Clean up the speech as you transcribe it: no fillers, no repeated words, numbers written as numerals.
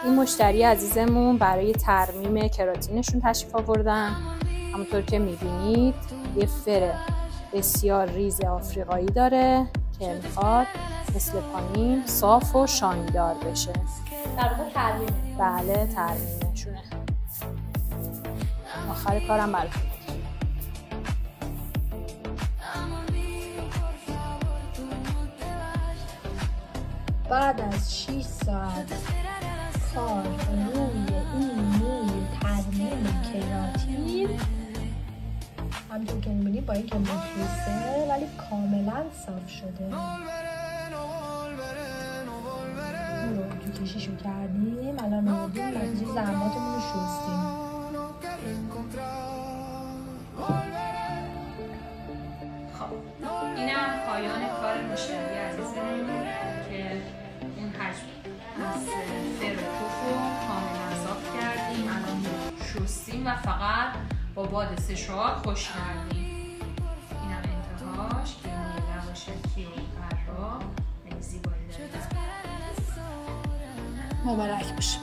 این مشتری عزیزمون برای ترمیم کراتینشون تشریف آوردن. همونطور که میبینید یه فر بسیار ریز آفریقایی داره که میخواد مثل پایین صاف و شانیدار بشه. در واقع ترمیمه. بله ترمیمشونه. آخر کارم براتون. بعد از 6 ساعت کار روی این موی ترمیم کراتین، همونطور که می‌بینید با اینکه مفلوسه ولی کاملا صاف شده. این رو تو کشیشو کردیم، الان آوردیم نتیجه زحماتمون رو شستیم. خب اینم پایان کار مشتری عزیزمون که اون حجم از فر توفو کاملا صاف کردیم، الان شستیم و فقط با باد سشوار خوش کردیم. اینم انتهاش که موی رواشکی و فرا خیلی زیبایی داره. مبارک باشه.